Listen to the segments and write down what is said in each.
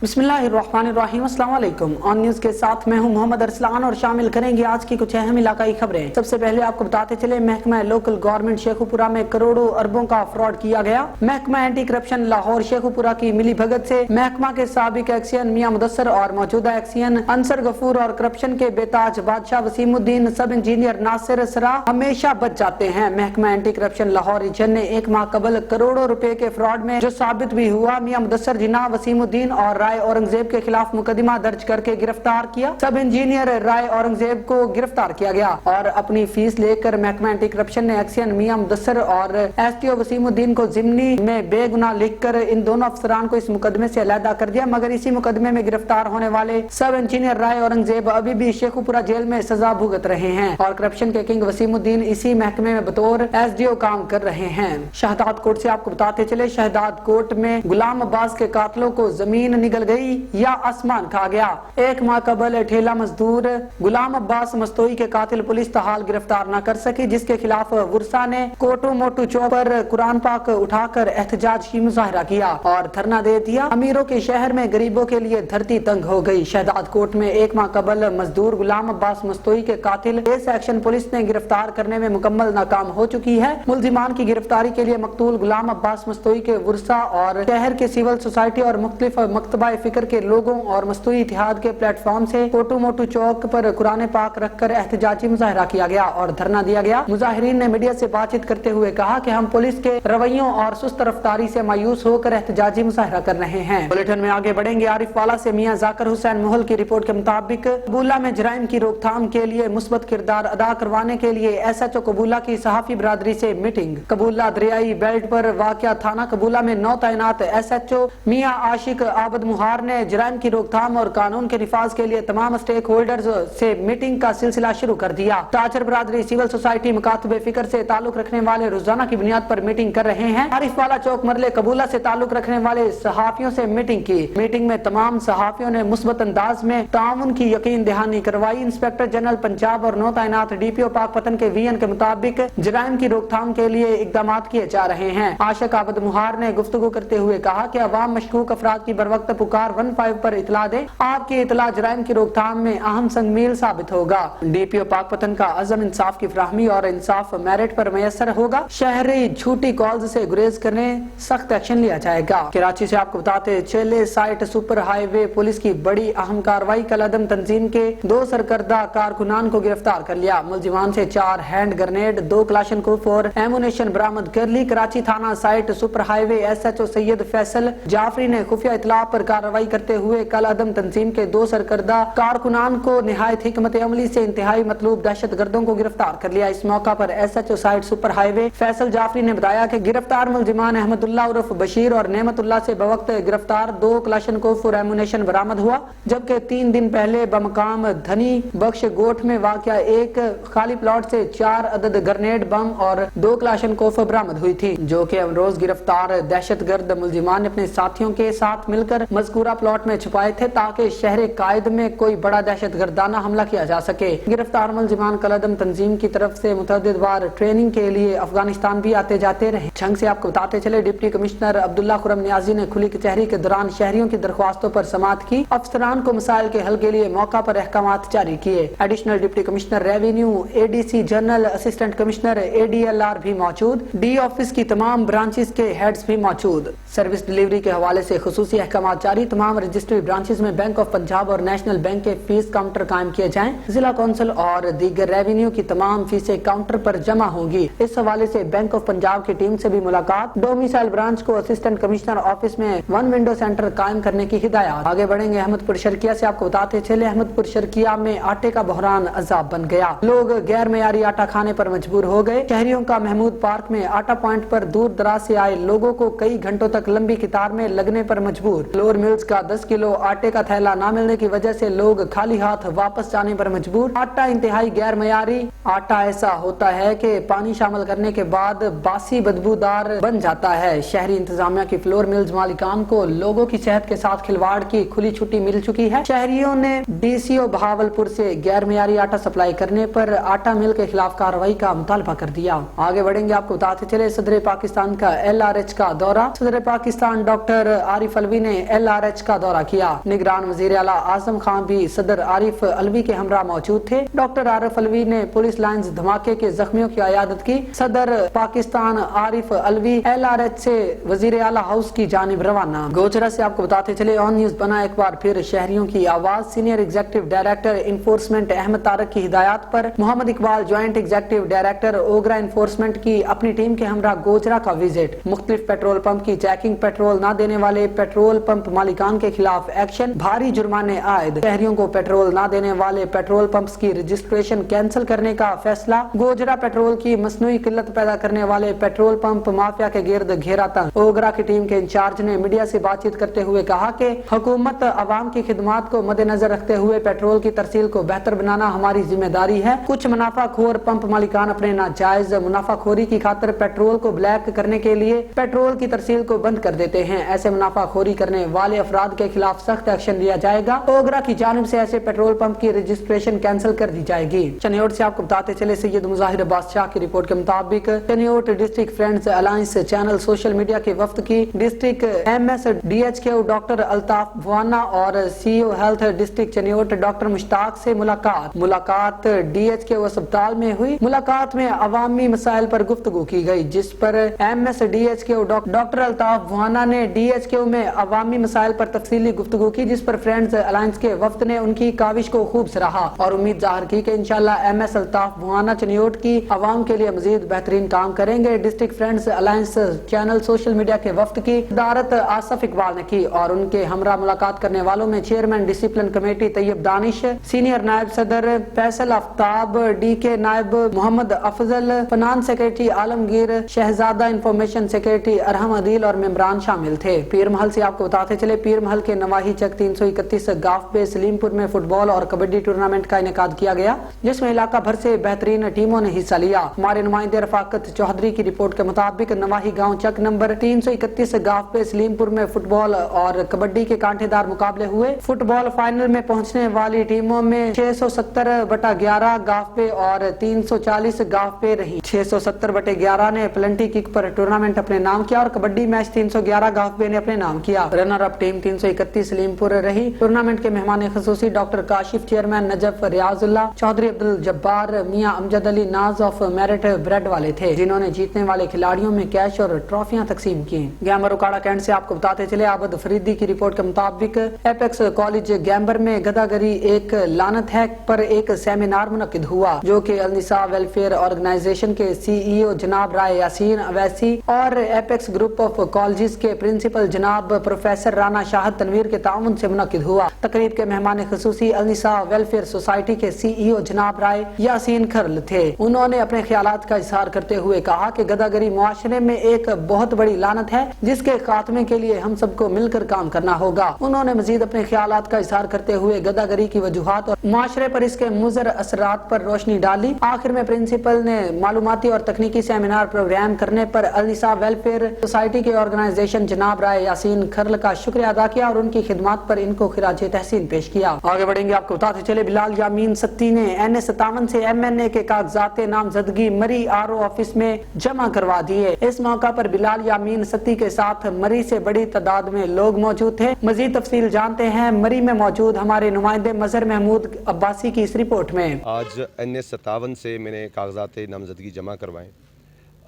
बिस्मिल्लाहिर्रहमानिर्रहीम। अस्सलाम वालेकुम। ऑन न्यूज के साथ मैं हूं मोहम्मद अरसलान और शामिल करेंगे आज की कुछ अहम इलाकाई खबरें। सबसे पहले आपको बताते चले, महकमा लोकल गवर्नमेंट शेखुपुरा में करोड़ों अरबों का फ्रॉड किया गया। महकमा एंटी करप्शन लाहौर शेखुपुरा की मिली भगत से महकमा के साबिक एक्सियन मियां मुदस्सर और मौजूदा एक्सियन अंसर गफूर और करप्शन के बेताज बादशाह वसीमुद्दीन, सब इंजीनियर नासिर सरा हमेशा बच जाते हैं। महकमा एंटी करप्शन लाहौर रीजन ने एक माह कबल करोड़ों रुपए के फ्रॉड में जो साबित भी हुआ, मियां मुदस्सर जिना वसीमुद्दीन और राय औरंगजेब के खिलाफ मुकदमा दर्ज करके गिरफ्तार किया। सब इंजीनियर राय औरंगजेब को गिरफ्तार किया गया और अपनी फीस लेकर महकमा एंटी करप्शन ने एक्सियन मियां मुदस्सर और एसटीओ वसीमुद्दीन को जिमनी में बेगुनाह लिखकर इन दोनों अफसरान को इस मुकदमे से अलहदा कर दिया। मगर इसी मुकदमे में गिरफ्तार होने वाले सब इंजीनियर राय औरंगजेब अभी भी शेखुपुरा जेल में सजा भुगत रहे हैं और करप्शन के किंग वसीमुद्दीन इसी महकमे में बतौर एसडीओ काम कर रहे हैं। शहदाद कोट से आपको बताते चले, शहदाद कोट में गुलाम अब्बास के कातलों को जमीन निगल गई या आसमान खा गया। एक माह कबल ठेला मजदूर गुलाम अब्बास मस्तोई के कातिल पुलिस तहाल गिरफ्तार न कर सकी, जिसके खिलाफ वुरसा ने कोटू मोटू चौक पर कुरान पाक उठाकर एहतजाज की मुजाहरा किया और धरना दे दिया। अमीरों के शहर में गरीबों के लिए धरती तंग हो गई। शहदाद कोट में एक माह कबल मजदूर गुलाम अब्बास मस्तोई के कातिल केस एक्शन पुलिस ने गिरफ्तार करने में मुकम्मल नाकाम हो चुकी है। मुलजिमान की गिरफ्तारी के लिए मकतूल गुलाम अब्बास मस्तोई के वुरसा और शहर के सिविल सोसाइटी और मुख्तलिफ मकतबा फिक्र के लोगों और मस्तूई इतिहाद के प्लेटफॉर्म से कोटू मोटू चौक पर कुरान पाक रखकर एहतजाजी मुजाहरा किया गया और धरना दिया गया। मुजाहिरीन ने मीडिया से बातचीत करते हुए कहा कि हम पुलिस के रवैयों और सुस्त रफ्तारी से मायूस होकर एहतजाजी मुजाहरा कर रहे हैं। बुलेटिन में आगे बढ़ेंगे। आरिफ वाला से मियां जाकिर हुसैन मोहल की रिपोर्ट के मुताबिक कबूला में जराइम की रोकथाम के लिए मुस्बत किरदार अदा करवाने के लिए SHO कबूला की सहाफी बरादरी से मीटिंग। कबूला दरियाई बेल्ट पर वाक़या थाना कबूला में नौ तैनात SHO मियां आशिक आबद मुहार ने जराइम की रोकथाम और कानून के निफाज के लिए तमाम स्टेक होल्डर्स से मीटिंग का सिलसिला शुरू कर दिया। ताजर बरादरी सिविल सोसाइटी मुकातबे फिक्र से ताल्लुक रखने वाले रोजाना की बुनियाद पर मीटिंग कर रहे हैं। आरिफ वाला चौक मरले कबूला से ताल्लुक रखने वाले सहाफियों से मीटिंग की। मीटिंग में तमाम सहाफियों ने मुस्बत अंदाज में ताउन की यकीन दहानी करवाई। इंस्पेक्टर जनरल पंजाब और नौ तैनात DPO पाकपतन के VN के मुताबिक जराइम की रोकथाम के लिए इकदाम किए जा रहे हैं। आशिक आबद मुहार ने गुफ्तगू करते हुए कहा कि अवाम मशकूक अफराद की बरवक्त पुकार 15 पर इतला दे। आपकी इतला जराइम की रोकथाम में अहम संगमील साबित होगा। DPO पाकपतन का अज़म इंसाफ की फराहमी और इंसाफ मेरिट पर मैसर होगा। शहरी झूठी कॉल्स से गुरेज करने सख्त एक्शन लिया जाएगा। कराची से आपको बताते चले, साइट सुपर हाईवे पुलिस की बड़ी अहम कार्रवाई। कलअदम तंजीम के 2 सरकर्दा कारकुनान को गिरफ्तार कर लिया। मुलजिमान से 4 हैंड ग्रेनेड, 2 क्लाशनकोफ और एमुनेशन बरामद कर ली। कराची थाना site super highway SHO Syed Faisal Jafri ने खुफिया इतला पर कार्रवाई करते हुए कल अदम तंजीम के 2 सरकर्दा कारकुनान को निहायत हिकमत अमली से इंतहाई मतलूब दहशत गर्दों को गिरफ्तार कर लिया। इस मौका पर SHO site super highway Faisal Jafri ने बताया कि गिरफ्तार मुलजिमान अहमदुल्लाह उर्फ बशीर और नेमतुल्लाह से बवक्त गिरफ्तार 2 क्लाशनकोफ और एमुनेशन बरामद हुआ, जबकि 3 दिन पहले बमकाम धनी बख्श गोठ में वाक़या एक खाली प्लॉट से 4 अदद ग्रेनेड बम और 2 क्लाशनकोफ बरामद हुई थी, जो कि रोज गिरफ्तार दहशत गर्द मुलजिमान ने अपने साथियों के साथ मिलकर मज़कूरा प्लॉट में छुपाए थे ताकि शहर कायद में कोई बड़ा दहशत गर्दाना हमला किया जा सके। गिरफ्तार मुलजिमान कलअदम तंजीम की तरफ से मुतअद्दिद बार ट्रेनिंग के लिए अफगानिस्तान भी आते जाते रहे। छंग से आपको बताते चले, डिप्टी कमिश्नर अब्दुल्ला खुरम नियाजी ने खुली कचहरी के दौरान शहरियों की दरख्वास्तों पर समाअत की। अफसरान को मसाइल के हल के लिए मौका पर अहकामात जारी किए। Additional deputy commissioner revenue, ADC general, assistant commissioner ADLR भी मौजूद। D ऑफिस की तमाम ब्रांचेस के हेड्स भी मौजूद। सर्विस डिलीवरी के हवाले से खुसूसी अहकामात जारी। तमाम रजिस्ट्री ब्रांचेस में बैंक ऑफ पंजाब और नेशनल बैंक के फीस काउंटर कायम किए जाएं। जिला कौंसिल और दीगर रेवेन्यू की तमाम फीसें काउंटर पर जमा होंगी। इस हवाले से बैंक ऑफ पंजाब की टीम से भी मुलाकात। डोमिसाइल ब्रांच को असिस्टेंट कमिश्नर ऑफिस में 1 विंडो सेंटर कायम करने की हिदायत। आगे बढ़ेंगे अहमदपुर शर्किया से आपको बताते चले, अहमदपुर शर्किया में आटे का बहरान अजाब बन गया। लोग गैर मयारी आटा खाने पर मजबूर हो गए। शहरियों का महमूद पार्क में आटा पॉइंट पर दूर दराज से आए लोगों को कई घंटों तक लंबी कतार में लगने पर मजबूर। फ्लोर मिल्स का 10 किलो आटे का थैला न मिलने की वजह से लोग खाली हाथ वापस जाने पर मजबूर। आटा इंतहाई गैर मयारी आटा ऐसा होता है कि पानी शामिल करने के बाद बासी बदबूदार बन जाता है। शहरी इंतजामिया की फ्लोर मिल्स मालिकान को लोगों की सेहत के साथ खिलवाड़ की खुली छुट्टी मिल चुकी है। शहरियों ने DCO बहावलपुर से गैर मयारी आटा सप्लाई करने पर आटा मिल के खिलाफ कार्रवाई का मुतालबा कर दिया। आगे बढ़ेंगे आपको बताते चले, सदर पाकिस्तान का LRH का दौरा। सदर पाकिस्तान डॉक्टर आरिफ अलवी ने LRH का दौरा किया। निगरान वज़ीर आला आज़म खान भी सदर आरिफ अलवी के हमरा मौजूद थे। डॉक्टर आरिफ अलवी ने पुलिस लाइन्स धमाके के जख्मियों की अयादत की। सदर पाकिस्तान आरिफ अलवी LRH से वज़ीर आला हाउस की जानिब रवाना। गोचरा से आपको बताते चले, ऑन न्यूज बना एक बार फिर शहरियों की आवाज। Senior executive director enforcement Ahmad Tariq की हिदायत पर Muhammad Iqbal joint executive director OGRA enforcement की अपनी टीम के हमरा गोचरा का विजिट। मुख्तलिफ पेट्रोल पंप की चेकिंग, पेट्रोल न देने वाले पेट्रोल पंप मालिकान के खिलाफ एक्शन, भारी जुर्माने आयद। शहरियों को पेट्रोल न देने वाले पेट्रोल पंप्स की रजिस्ट्रेशन कैंसिल करने का फैसला। गोजरा पेट्रोल की मसनूई किल्लत पैदा करने वाले पेट्रोल पंप माफिया के गिर्द घेरा तंग। ओगरा की टीम के इंचार्ज ने मीडिया से बातचीत करते हुए कहा कि हुकूमत अवाम की खिदमात को मद्देनजर रखते हुए पेट्रोल की तरसील को बेहतर बनाना हमारी जिम्मेदारी है। कुछ मुनाफाखोर पंप मालिकान अपने नाजायज मुनाफाखोरी की खातिर पेट्रोल को ब्लैक करने के लिए पेट्रोल की तरसील को बंद कर देते हैं। ऐसे मुनाफाखोरी करने वाले अफराद के खिलाफ सख्त एक्शन लिया जाएगा। ओगरा की जानिब से ऐसे पेट्रोल पंप की रजिस्ट्रेशन कैंसिल कर दी जाएगी। चनियोट से आपको बताते चले, सैयद मुजाहिर अब्बास शाह की रिपोर्ट के मुताबिक Chiniot district friends alliance channel social media के वफ्द की district MSDHQ doctor Altaf Bawana और CEO health district Chiniot doctor Mushtaq से मुलाकात DHQ अस्पताल में हुई। मुलाकात में अवामी मसाइल पर गुफ्तगू की गई, जिस पर MSDHQ डॉक्टर अल्ताफ भवाना ने DHQ में अवामी मसाइल पर तफसीली गुफ्तगू की, जिस पर फ्रेंड्स अलायंस के वफ्द ने उनकी काविश को खूब सराहा और उम्मीद जाहिर की कि इंशाल्लाह MS अल्ताफ भवाना चनियोट की अवाम के लिए मजीद बेहतरीन काम करेंगे। District friends alliance channel social media के वफ्द की हिदारत आसफ इकबाल ने की और उनके हमरा मुलाकात करने वालों में chairman discipline committee Tayyab Danish, senior नायब सदर फैसल आफ्ताब, DK नायब Mohammad Afzal, finance secretary Alamgir, Shahzada information secretary Arham Adeel और मेम्बरान शामिल थे। पीर महल से आपको बताते चले, पीर महल के नवाही चक 331 गाफ पे सलीमपुर में फुटबॉल और कबड्डी टूर्नामेंट का इनेकाद किया गया, जिसमें इलाका भर से बेहतरीन टीमों ने हिस्सा लिया। हमारे नुमाइंदे रफाकत चौधरी की रिपोर्ट के मुताबिक नवाही गाँव चक नंबर 331 गाफ पे सलीमपुर में फुटबॉल और कबड्डी के कांटेदार मुकाबले हुए। फुटबॉल फाइनल में पहुंचने वाली टीमों में 670/11 गाफ पे और 340 गाफ पे रही। 670/11 ने प्लेंटी किक पर टूर्नामेंट अपने नाम किया और कबड्डी मैच 311 गाफ पे ने अपने नाम किया। रनर अप टीम 331 सलीमपुर रही। टूर्नामेंट के मेहमान खसूसी doctor Kashif, chairman Najaf Riazullah, Chaudhry Abdul Jabbar, Mian Amjad Ali Naz of merit bread वाले थे, जिन्होंने जीतने वाले खिलाड़ियों में कैश और ट्रॉफियां तकसीम की। गैम्बर उकाड़ा कैंट से आपको बताते चले, आबद फरीदी की रिपोर्ट के मुताबिक एपेक्स कॉलेज गैम्बर में गदागरी एक लानत है पर एक सेमिनार मुनक्किद हुआ, जो कि अलनिसा वेलफेयर ऑर्गेनाइजेशन के CEO जनाब राय यासीन अवैसी और एपेक्स ग्रुप ऑफ कॉलेजेस के प्रिंसिपल जनाब प्रोफेसर राना शाहद तनवीर के ताउन से मुनक्किद हुआ। तकरीब के मेहमान खसूसी अलनिसा वेलफेयर सोसाइटी के CEO जनाब राय यासीन खरल थे। उन्होंने अपने ख्यालात का इजहार करते हुए कहा कि गदागरी मुआशरे में एक बहुत बड़ी लानत है, जिसके खात्मे के लिए हम सबको मिलकर काम करना होगा। उन्होंने मजीद अपने ख्यालात का इजहार करते हुए गदागरी की वजूहात और मुआशरे पर इसके मुज़र असरात पर रोशनी डाली। आखिर में प्रिंसिपल ने मालूमाती और तकनीकी सेमिनार प्रोग्राम करने पर अलनिसा वेलफेयर सोसाइटी के ऑर्गेनाइजेशन जनाब राय यासीन खरल का शुक्रिया अदा किया और उनकी खिदमात पर इनको खिराजे तहसीन पेश किया। आगे बढ़ेंगे, आपको बताते चले, बिलाल यामीन सत्ती ने NA57 से MNA के कागजात नामजदगी मरी RO ऑफिस में जमा करवा दिए। इस मौका पर बिलाल यामीन सत्ती के साथ मरी से बड़ी तादाद में लोग मौजूद थे। मजीद तफसील जानते हैं मरी में मौजूद हमारे नुमाइंदे मजहर महमूद अब्बासी की इस रिपोर्ट में। आज NA57 से मैंने कागजात नामजदगी जमा करवाएं।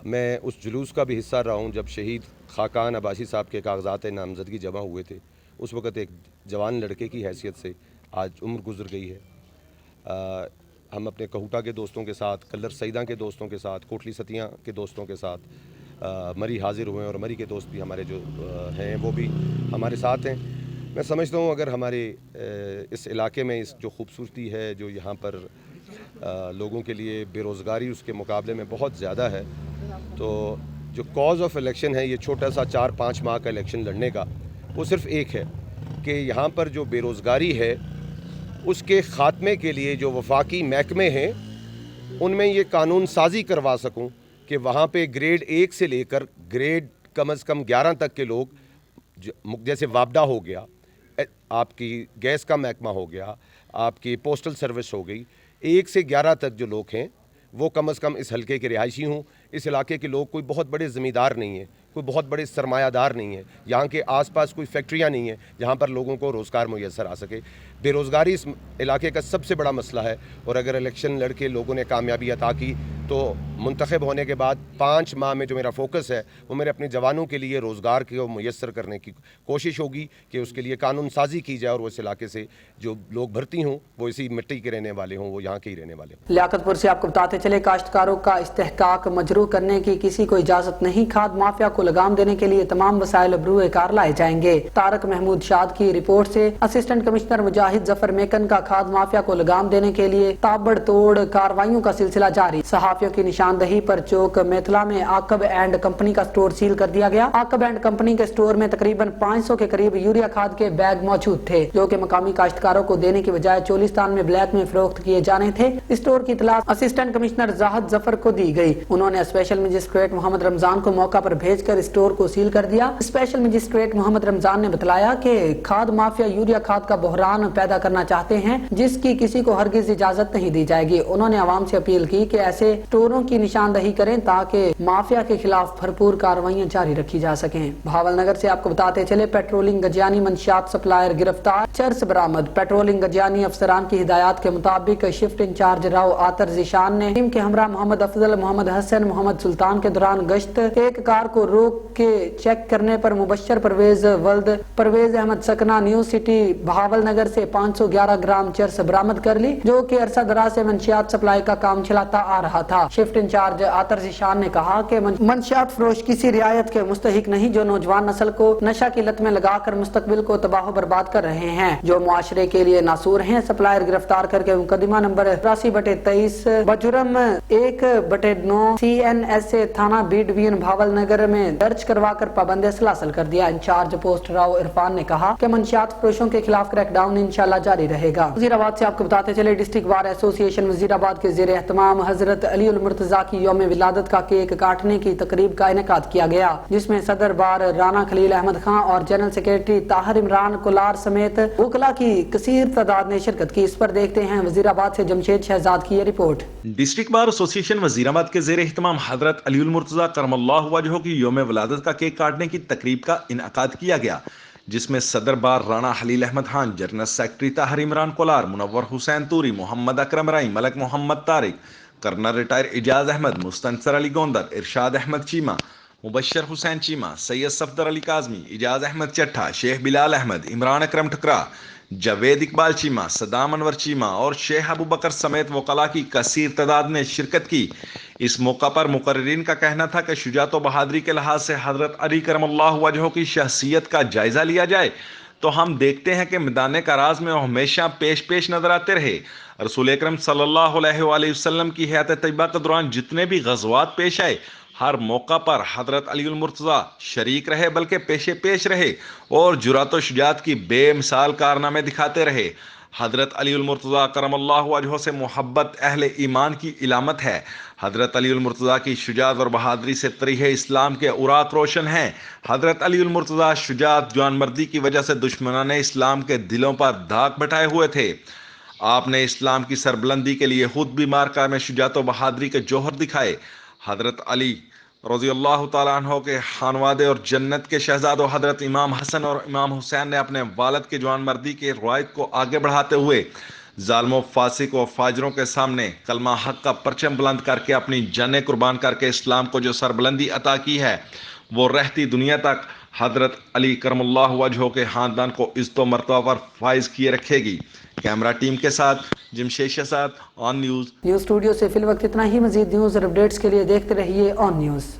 मैं उस जुलूस का भी हिस्सा रहा हूँ जब शहीद खाकान अब्बासी साहब के कागजात नामजदगी जमा हुए थे। उस वक़्त एक जवान लड़के की हैसियत से आज उम्र गुजर गई है। हम अपने कहूटा के दोस्तों के साथ, कल्लर सईदा के दोस्तों के साथ, कोटली सतियाँ के दोस्तों के साथ मरी हाजिर हुए हैं और मरी के दोस्त भी हमारे जो हैं वो भी हमारे साथ हैं। मैं समझता हूँ अगर हमारे इस इलाके में इस जो खूबसूरती है, जो यहाँ पर लोगों के लिए बेरोज़गारी उसके मुकाबले में बहुत ज़्यादा है, तो जो कॉज ऑफ इलेक्शन है, ये छोटा सा 4-5 माह का इलेक्शन लड़ने का, वो सिर्फ़ एक है कि यहाँ पर जो बेरोज़गारी है उसके ख़ात्मे के लिए जो वफाकी महकमे हैं उनमें ये कानून साजी करवा सकूं कि वहाँ पे ग्रेड 1 से लेकर ग्रेड कम से कम 11 तक के लोग, जैसे वापडा हो गया, आपकी गैस का महकमा हो गया, आपकी पोस्टल सर्विस हो गई, 1 से 11 तक जो लोग हैं वो कम से कम इस हलके के रिहायशी हों। इस इलाके के लोग कोई बहुत बड़े ज़मींदार नहीं हैं, کوئی بہت بڑے سرمایہ دار نہیں ہیں، یہاں کے آس پاس کوئی فیکٹریاں نہیں ہیں جہاں پر لوگوں کو روزگار میسر آ سکے۔ بے روزگاری اس علاقے کا سب سے بڑا مسئلہ ہے، اور اگر الیکشن لڑ کے لوگوں نے کامیابی عطا کی تو منتخب ہونے کے بعد 5 ماہ میں جو میرا فوکس ہے وہ میرے اپنے جوانوں کے لیے روزگار کو میسر کرنے کی کوشش ہوگی کہ اس کے لیے قانون سازی کی جائے، اور وہ اس علاقے سے جو لوگ بھرتی ہوں وہ اسی مٹی کے رہنے والے ہوں، وہ یہاں کے ہی رہنے والے ہوں۔ لیاقت پور سے آپ کو بتاتے چلے کاشتکاروں کا استحقاق مجروح کرنے کی کسی کو اجازت نہیں، کھاد مافیا کو لگام دینے کے لیے تمام وسائل بروئے کار لائے جائیں گے۔ طارق محمود شاد کی رپورٹ سے اسسٹنٹ کمشنر مجاہد ظفر میکن کا کھاد مافیا کو لگام دینے کے لیے تابڑ توڑ کارروائیوں کا سلسلہ جاری۔ صحافیوں کی نشاندہی پر چوک میتھلا میں عاقب اینڈ کمپنی کا سٹور سیل کر دیا گیا۔ عاقب اینڈ کمپنی کے سٹور میں تقریباً 500 کے قریب یوریا کھاد کے بیگ موجود تھے، جو کہ مقامی کاشتکاروں کو دینے کی بجائے چولستان میں بلیک میں فروخت کیے جانے تھے۔ اسٹور کی اطلاع اسسٹنٹ کمشنر زاہد ظفر کو دی گئی، انہوں نے اسپیشل مجسٹریٹ محمد رمضان کو موقع پر بھیج کر اسٹور کو سیل کر دیا۔ اسپیشل مجسٹریٹ محمد رمضان نے بتلایا کہ کھاد مافیا یوریا کھاد کا بحران پیدا کرنا چاہتے ہیں، جس کی کسی کو ہرگز اجازت نہیں دی جائے گی۔ انہوں نے عوام سے اپیل کی کہ ایسے اسٹوروں کی نشاندہی کریں تاکہ مافیا کے خلاف بھرپور کارروائیاں جاری رکھی جا سکیں۔ بھاول نگر سے آپ کو بتاتے چلے پیٹرولنگ گجیانی منشیات سپلائر گرفتار، چرس برآمد۔ پیٹرولنگ گجیانی افسران کی ہدایات کے مطابق شفٹ انچارج راؤ آتر ذیشان نے ٹیم کے ہمراہ محمد افضل، محمد حسن، محمد سلطان کے دوران گشت ایک کار کو روک کے چیک کرنے پر مبشر پرویز ولد پرویز احمد سکنہ نیو سٹی بھاول نگر سے 511 گرام چرس برآمد کر لی، جو کہ عرصہ دراز سے منشیات سپلائی کا کام چلاتا آ رہا تھا۔ شفٹ انچارج آتر ذیشان نے کہا کہ منشیات فروش کسی رعایت کے مستحق نہیں جو نوجوان نسل کو نشہ کی لت میں لگا کر مستقبل کو تباہ و برباد کر رہے ہیں، جو معاشرے کے لیے ناسور ہیں۔ سپلائر گرفتار کر کے مقدمہ نمبر 83/23 بجرم 1/9 CNSA تھانہ بی ڈویژن بھاول نگر میں درج کروا کر پابند اصلاح حاصل کر دیا۔ انچارج پوسٹ راؤ عرفان نے کہا کہ منشیات فروشوں کے خلاف کریک ڈاؤن انشاءاللہ جاری رہے گا۔ وزیر آباد سے آپ کو بتاتے چلے ڈسٹرکٹ بار ایسوسی ایشن وزیر آباد کے زیر اہتمام حضرت علی المرتضیٰ کی یوم ولادت کا کیک کاٹنے کی تقریب کا انعقاد کیا گیا، جس میں صدر بار رانا خلیل احمد خان اور جنرل سیکریٹری طاہر عمران کولار سمیت وکلاء کی کثیر تعداد نے شرکت کی۔ اس پر دیکھتے ہیں وزیر آباد سے جمشید شہزاد کی یہ رپورٹ۔ ڈسٹرکٹ بار ایسوسی ایشن وزیر آباد کے زیر اہتمام حضرت علی المرتضیٰ کرم اللہ وجہہ کی یوم ولادت کا کیک کاٹنے کی تقریب کا انعقاد کیا گیا، جس میں صدر بار رانا خلیل احمد خان، جنرل سیکریٹری طاہر عمران کولار، منور حسین توری، محمد اکرم رائی، ملک محمد طارق، کرنل ریٹائر اجاز احمد، مستنصر علی گوندر، ارشاد احمد چیمہ، مبشر حسین چیمہ، سید صفدر علی کاظمی، اجاز احمد چٹھا، شیخ بلال احمد، عمران اکرم ٹھکرا، جاوید اقبال چیمہ، صدام انور چیمہ اور شیخ ابو بکر سمیت وکلاء کی کثیر تعداد نے شرکت کی۔ اس موقع پر مقررین کا کہنا تھا کہ شجاعت و بہادری کے لحاظ سے حضرت علی کرم اللہ وجہہ کی شخصیت کا جائزہ لیا جائے تو ہم دیکھتے ہیں کہ میدان کراز میں وہ ہمیشہ پیش نظر آتے رہے۔ رسول اکرم صلی اللہ علیہ وآلہ وسلم کی حیات طیبہ کے دوران جتنے بھی غزوات پیش آئے، ہر موقع پر حضرت علی المرتضیٰ شریک رہے، بلکہ پیش رہے اور جرأت و شجاعت کی بے مثال کارنامے دکھاتے رہے۔ حضرت علی المرتضیٰ کرم اللہ وجہہ سے محبت اہل ایمان کی علامت ہے۔ حضرت علی المرتضیٰ کی شجاعت اور بہادری سے طریح اسلام کے اوراق روشن ہیں۔ حضرت علی المرتضیٰ شجاعت جوان مردی کی وجہ سے دشمنان اسلام کے دلوں پر داغ بٹھائے ہوئے تھے۔ آپ نے اسلام کی سربلندی کے لیے خود بھی مارکہ میں شجاعت و بہادری کے جوہر دکھائے۔ حضرت علی رضی اللہ تعالیٰ عنہ کے خانوادے اور جنت کے شہزادوں حضرت امام حسن اور امام حسین نے اپنے والد کے جوان مردی کے روایت کو آگے بڑھاتے ہوئے ظالموں، فاسق و فاجروں کے سامنے کلمہ حق کا پرچم بلند کر کے اپنی جانیں قربان کر کے اسلام کو جو سربلندی عطا کی ہے، وہ رہتی دنیا تک حضرت علی کرم اللہ وجہہ کے خاندان کو عزت و مرتبہ پر فائز کیے رکھے گی۔ کیمرہ ٹیم کے ساتھ جمشید شہزاد، آن نیوز۔ نیوز اسٹوڈیو سے فی الوقت اتنا ہی۔ مزید نیوز اور اپڈیٹس کے لیے دیکھتے رہیے آن نیوز۔